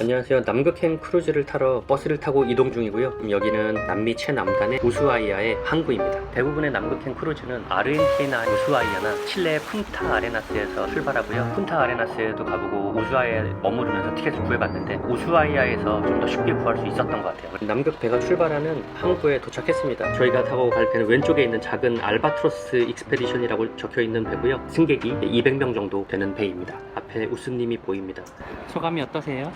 안녕하세요. 남극행 크루즈를 타러 버스를 타고 이동 중이고요. 여기는 남미 최남단의 우수아이아의 항구입니다. 대부분의 남극행 크루즈는 아르헨티나 우수아이아나 칠레 푼타 아레나스에서 출발하고요. 푼타 아레나스에도 가보고 우수아이아에 머무르면서 티켓을 구해봤는데 우수아이아에서 좀 더 쉽게 구할 수 있었던 것 같아요. 남극 배가 출발하는 항구에 도착했습니다. 저희가 타고 갈 배는 왼쪽에 있는 작은 알바트로스 익스페디션이라고 적혀있는 배고요. 승객이 200명 정도 되는 배입니다. 앞에 우수님이 보입니다. 소감이 어떠세요?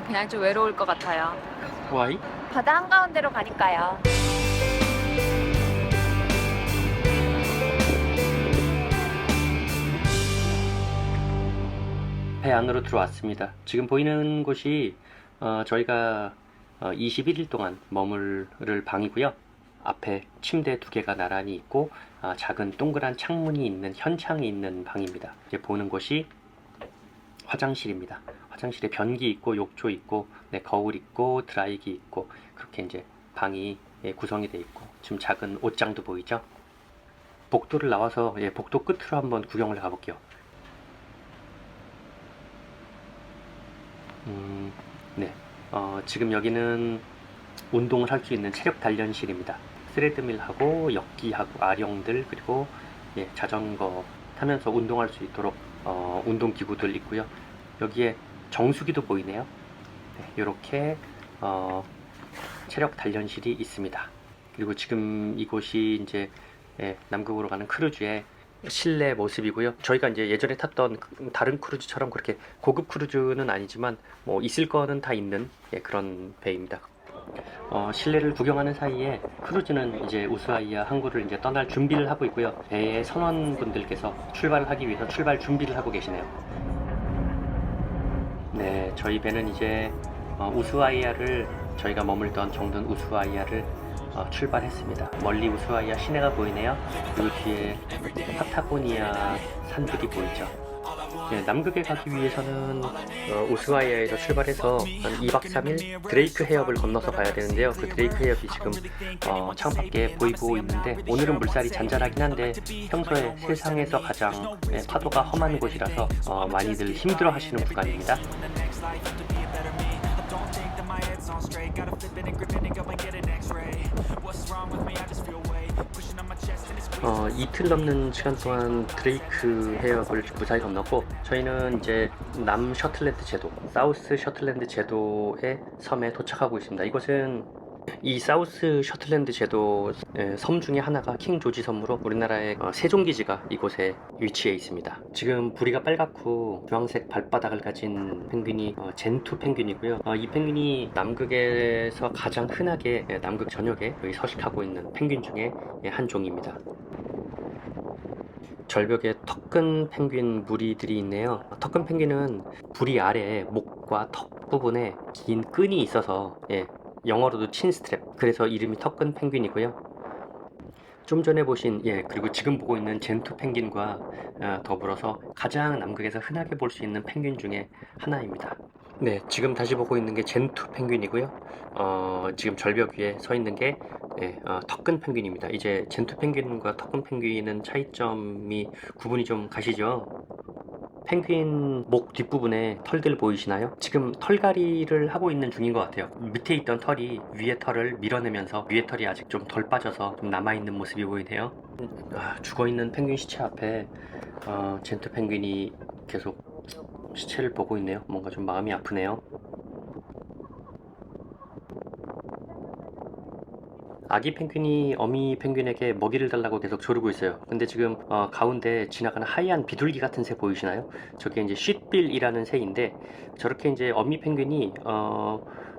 그냥 좀 외로울 것 같아요. 와이? 바다 한가운데로 가니까요. 배 안으로 들어왔습니다. 지금 보이는 곳이 저희가 21일 동안 머무를 방이고요. 앞에 침대 2개가 나란히 있고 작은 동그란 창문이 있는 현창이 있는 방입니다. 이제 보는 곳이 화장실입니다. 화장실에 변기 있고 욕조 있고 거울 있고 드라이기 있고 그렇게 이제 방이 구성이 되어 있고 지금 작은 옷장도 보이죠? 복도를 나와서 복도 끝으로 한번 구경을 가볼게요. 지금 여기는 운동을 할 수 있는 체력 단련실입니다. 스레드밀하고 역기하고 아령들 그리고 자전거 타면서 운동할 수 있도록 운동기구들 있고요. 여기에 정수기도 보이네요. 이렇게 체력 단련실이 있습니다. 그리고 지금 이곳이 이제 남극으로 가는 크루즈의 실내 모습이고요. 저희가 이제 예전에 탔던 다른 크루즈처럼 그렇게 고급 크루즈는 아니지만 뭐 있을 거는 다 있는 그런 배입니다. 실내를 구경하는 사이에 크루즈는 이제 우수아이아 항구를 이제 떠날 준비를 하고 있고요. 배의 선원분들께서 출발을 하기 위해서 출발 준비를 하고 계시네요. 네, 저희 배는 이제 우수아이아를 저희가 머물던 정든 우수아이아를 출발했습니다. 멀리 우수아이아 시내가 보이네요. 그리고 뒤에 파타고니아 산들이 보이죠. 남극에 가기 위해서는 우수아이아에서 출발해서 한 2박 3일 드레이크 해협을 건너서 가야 되는데요. 그 드레이크 해협이 지금 창밖에 보이고 있는데 오늘은 물살이 잔잔하긴 한데 평소에 세상에서 가장 파도가 험한 곳이라서 많이들 힘들어 하시는 구간입니다. 이틀 넘는 시간 동안 드레이크 해협을 무사히 건넜고 저희는 이제 남 셔틀랜드 제도, 사우스 셔틀랜드 제도의 섬에 도착하고 있습니다. 이곳은 이 사우스 셔틀랜드 제도 섬 중에 하나가 킹 조지 섬으로 우리나라의 세종기지가 이곳에 위치해 있습니다. 지금 부리가 빨갛고 주황색 발바닥을 가진 펭귄이 젠투 펭귄이고요. 이 펭귄이 남극에서 가장 흔하게 남극 전역에 서식하고 있는 펭귄 중에 한 종입니다. 절벽에 턱근 펭귄 무리들이 있네요. 턱근 펭귄은 부리 아래에 목과 턱 부분에 긴 끈이 있어서 영어로도 친스트랩, 그래서 이름이 턱근 펭귄이고요. 좀 전에 보신 그리고 지금 보고 있는 젠투 펭귄과 더불어서 가장 남극에서 흔하게 볼 수 있는 펭귄 중에 하나입니다. 네, 지금 다시 보고 있는 게 젠투 펭귄이고요. 지금 절벽 위에 서 있는 게 턱근 펭귄입니다. 이제 젠투 펭귄과 턱근 펭귄은 차이점이 구분이 좀 가시죠? 펭귄 목 뒷부분에 털들 보이시나요? 지금 털갈이를 하고 있는 중인 것 같아요. 밑에 있던 털이 위에 털을 밀어내면서 위에 털이 아직 좀 덜 빠져서 좀 남아있는 모습이 보이네요. 죽어있는 펭귄 시체 앞에 젠투 펭귄이 계속 시체를 보고 있네요. 뭔가 좀 마음이 아프네요. 아기 펭귄이 어미 펭귄에게 먹이를 달라고 계속 조르고 있어요. 근데 지금 가운데 지나가는 하얀 비둘기 같은 새 보이시나요? 저게 이제 쉿빌이라는 새인데 저렇게 이제 어미 펭귄이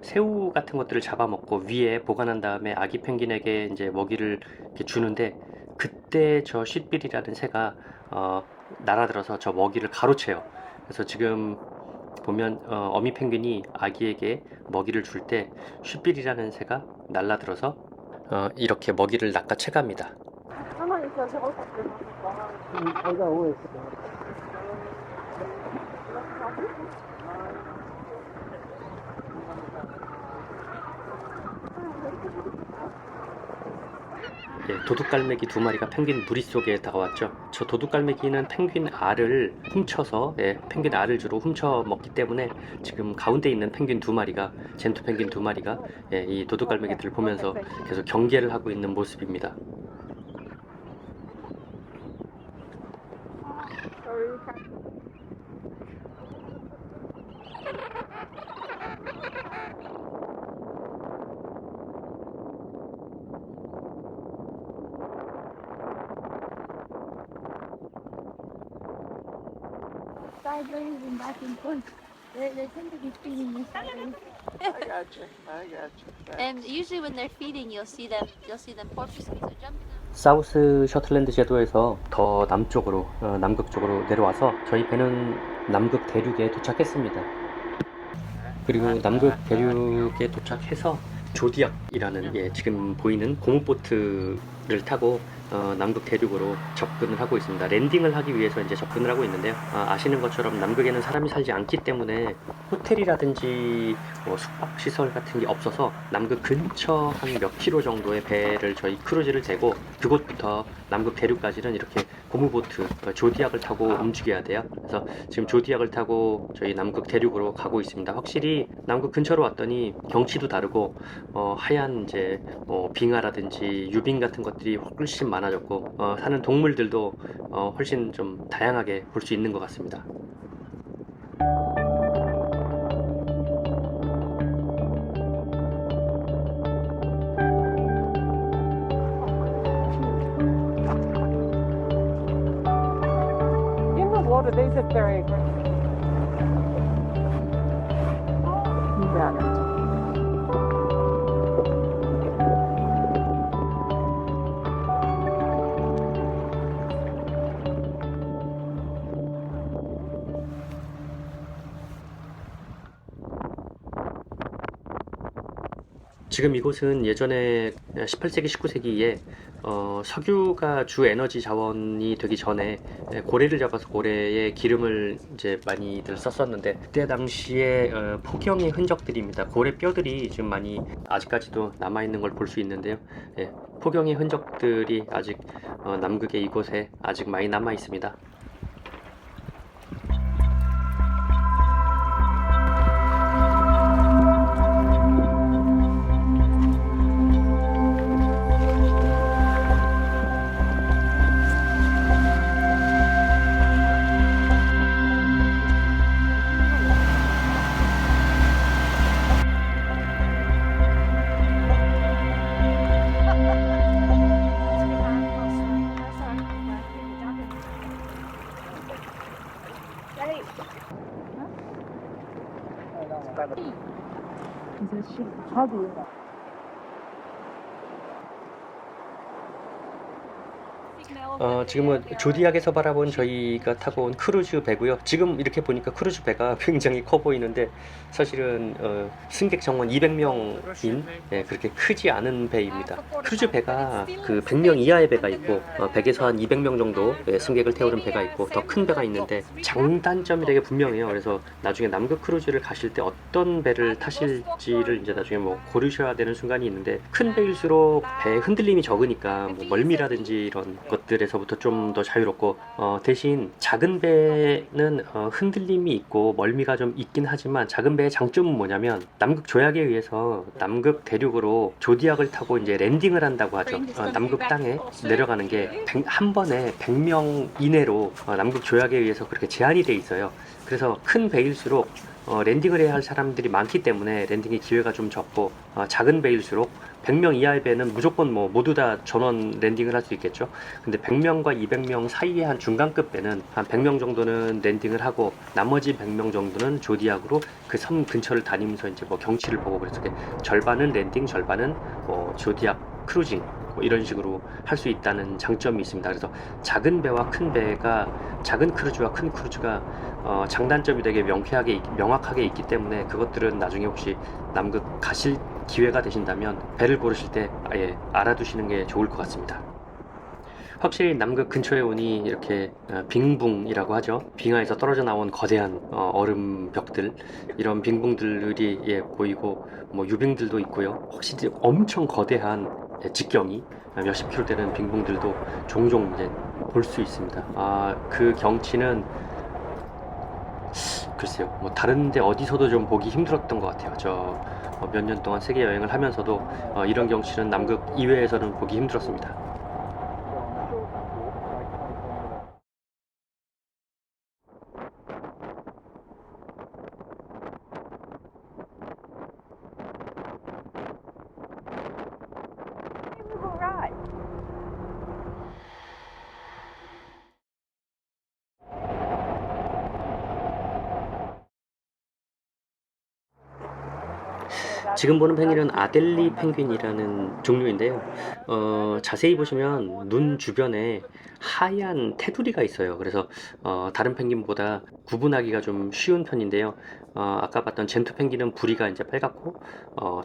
새우 같은 것들을 잡아먹고 위에 보관한 다음에 아기 펭귄에게 이제 먹이를 이렇게 주는데 그때 저 쉿빌이라는 새가 날아들어서 저 먹이를 가로채요. 그래서 지금 보면 어미 펭귄이 아기에게 먹이를 줄 때 쉿빌이라는 새가 날아들어서 이렇게 먹이를 낚아채 갑니다. 도둑갈매기 두 마리가 펭귄 무리 속에 다가왔죠. 저 도둑갈매기는 펭귄 알을 훔쳐서 펭귄 알을 주로 훔쳐 먹기 때문에 지금 가운데 있는 펭귄 두 마리가 젠투 펭귄 두 마리가 이 도둑갈매기들을 보면서 계속 경계를 하고 있는 모습입니다. Sideways and back and forth. They tend to be feeding you sideways. I got you. And usually when they're feeding, you'll see them porpoises are jumping up. 사우스 셔틀랜드 제도에서 더 남쪽으로 남극 쪽으로 내려와서 저희 배는 남극 대륙에 도착했습니다. 그리고 남극 대륙에 도착해서 조디악이라는 지금 보이는 고무보트를 타고 남극 대륙으로 접근을 하고 있습니다. 랜딩을 하기 위해서 이제 접근을 하고 있는데요. 아시는 것처럼 남극에는 사람이 살지 않기 때문에 호텔이라든지 숙박 시설 같은 게 없어서 남극 근처 한 몇 킬로 정도의 배를 저희 크루즈를 대고 그곳부터 남극 대륙까지는 이렇게 고무보트 조디악을 타고 움직여야 돼요. 그래서 지금 조디악을 타고 저희 남극 대륙으로 가고 있습니다. 확실히 남극 근처로 왔더니 경치도 다르고 하얀 이제 빙하라든지 유빙 같은 것들이 훨씬 많아졌고 사는 동물들도 훨씬 좀 다양하게 볼 수 있는 것 같습니다. In the water, they sit very aggressive. You got it. 지금 이곳은 예전에 18세기, 19세기에 석유가 주 에너지 자원이 되기 전에 고래를 잡아서 고래의 기름을 이제 많이들 썼었는데 그때 당시에 포경의 흔적들입니다. 고래 뼈들이 지금 많이 아직까지도 남아 있는 걸 볼 수 있는데요. 포경의 흔적들이 아직 남극의 이곳에 아직 많이 남아 있습니다. 지금은 조디악에서 바라본 저희가 타고 온 크루즈 배고요. 지금 이렇게 보니까 크루즈 배가 굉장히 커 보이는데 사실은 승객 정원 200명인 그렇게 크지 않은 배입니다. 크루즈 배가 그 100명 이하의 배가 있고 100에서 한 200명 정도 승객을 태우는 배가 있고 더 큰 배가 있는데 장단점이 되게 분명해요. 그래서 나중에 남극 크루즈를 가실 때 어떤 배를 타실지를 이제 나중에 뭐 고르셔야 되는 순간이 있는데 큰 배일수록 배 흔들림이 적으니까 뭐 멀미라든지 이런 것들에서부터 좀 더 자유롭고 대신 작은 배는 흔들림이 있고 멀미가 좀 있긴 하지만 작은 배의 장점은 뭐냐면 남극 조약에 의해서 남극 대륙으로 조디악을 타고 이제 랜딩을 한다고 하죠. 남극 땅에 내려가는 게 한 번에 100명 이내로 남극 조약에 의해서 그렇게 제한이 돼 있어요. 그래서 큰 배일수록 랜딩을 해야 할 사람들이 많기 때문에 랜딩의 기회가 좀 적고 작은 배일수록 100명 이하의 배는 무조건 뭐 모두 다 전원 랜딩을 할 수 있겠죠. 근데 100명과 200명 사이의 한 중간급 배는 한 100명 정도는 랜딩을 하고 나머지 100명 정도는 조디악으로 그 섬 근처를 다니면서 이제 뭐 경치를 보고 그래서 절반은 랜딩, 절반은 조디악 크루징 뭐 이런 식으로 할 수 있다는 장점이 있습니다. 그래서 작은 배와 큰 배가 작은 크루즈와 큰 크루즈가 장단점이 되게 명확하게 있기 때문에 그것들은 나중에 혹시 남극 가실 기회가 되신다면 배를 고르실 때 아예 알아두시는 게 좋을 것 같습니다. 확실히 남극 근처에 오니 이렇게 빙붕이라고 하죠. 빙하에서 떨어져 나온 거대한 얼음 벽들 이런 빙붕들이 보이고 뭐 유빙들도 있고요. 확실히 엄청 거대한 직경이 몇십 킬로 되는 빙봉들도 종종 이제 볼 수 있습니다. 그 경치는 글쎄요, 뭐 다른데 어디서도 좀 보기 힘들었던 것 같아요. 저 몇 년 동안 세계 여행을 하면서도 이런 경치는 남극 이외에서는 보기 힘들었습니다. 지금 보는 펭귄은 아델리 펭귄이라는 종류인데요. 자세히 보시면 눈 주변에 하얀 테두리가 있어요. 그래서 다른 펭귄보다 구분하기가 좀 쉬운 편인데요. 아까 봤던 젠투 펭귄은 부리가 이제 빨갛고,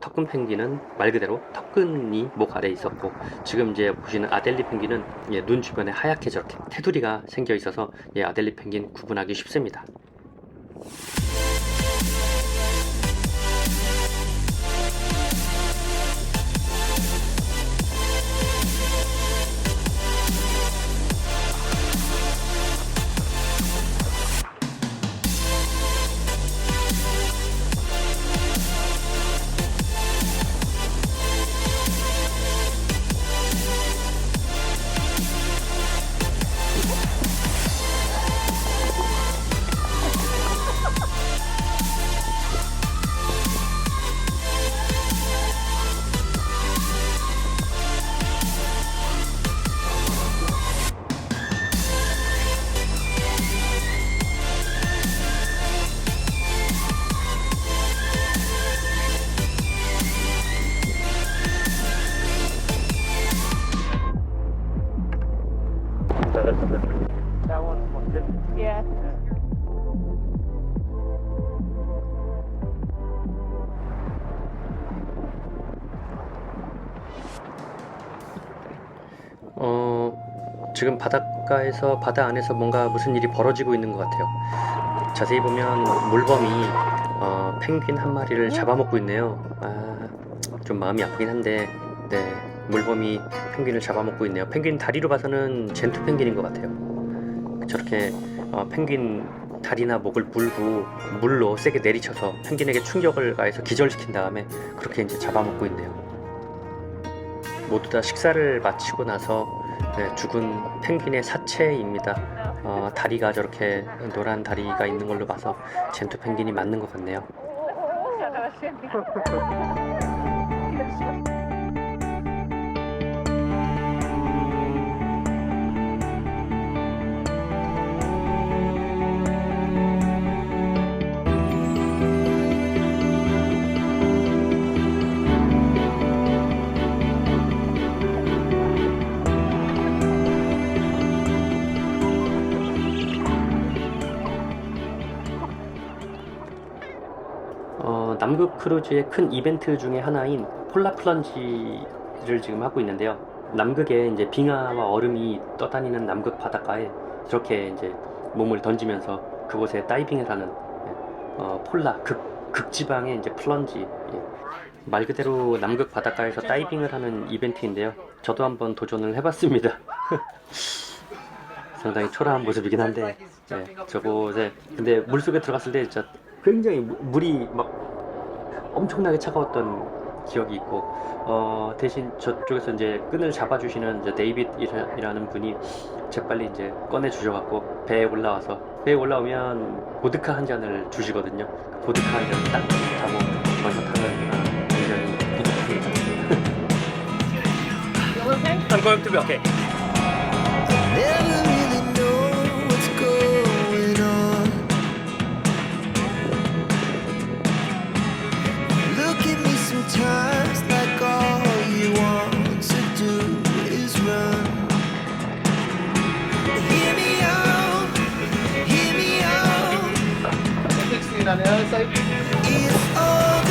턱근 펭귄은 말 그대로 턱근이 목 아래에 있었고, 지금 이제 보시는 아델리 펭귄은 눈 주변에 하얗게 저렇게 테두리가 생겨 있어서 아델리 펭귄 구분하기 쉽습니다. That one's more different. Yeah. 지금 바닷가에서 바다 안에서 뭔가 무슨 일이 벌어지고 있는 것 같아요. 자세히 보면 물범이 펭귄 한 마리를 잡아먹고 있네요. 좀 마음이 아프긴 한데, 네, 물범이 펭귄을 잡아먹고 있네요. 펭귄 다리로 봐서는 젠투 펭귄인 것 같아요. 저렇게 펭귄 다리나 목을 물고 물로 세게 내리쳐서 펭귄에게 충격을 가해서 기절시킨 다음에 그렇게 이제 잡아먹고 있네요. 모두 다 식사를 마치고 나서 죽은 펭귄의 사체입니다. 다리가 저렇게 노란 다리가 있는 걸로 봐서 젠투 펭귄이 맞는 것 같네요. 남극 크루즈의 큰 이벤트 중에 하나인 폴라 플런지를 지금 하고 있는데요. 남극에 이제 빙하와 얼음이 떠다니는 남극 바닷가에 저렇게 이제 몸을 던지면서 그곳에 다이빙을 하는 폴라 극지방의 이제 플런지, 말 그대로 남극 바닷가에서 다이빙을 하는 이벤트인데요. 저도 한번 도전을 해봤습니다. 상당히 초라한 모습이긴 한데, 저곳에 근데 물속에 들어갔을 때 진짜 굉장히 물이 막 엄청나게 차가웠던 기억이 있고, 대신 저쪽에서 이제 끈을 잡아주시는 이제 데이빗이라는 분이 재빨리 이제 꺼내 주셔갖고 배에 올라오면 보드카 한 잔을 주시거든요. 보드카 한 잔을 딱 타고 먼저 타면 굉장히 뿌듯합니다. I'm going to be okay. Never really know what's going on. Look at me sometimes like all you want to do is run. Hear me out, hear me out. On the other side. It's all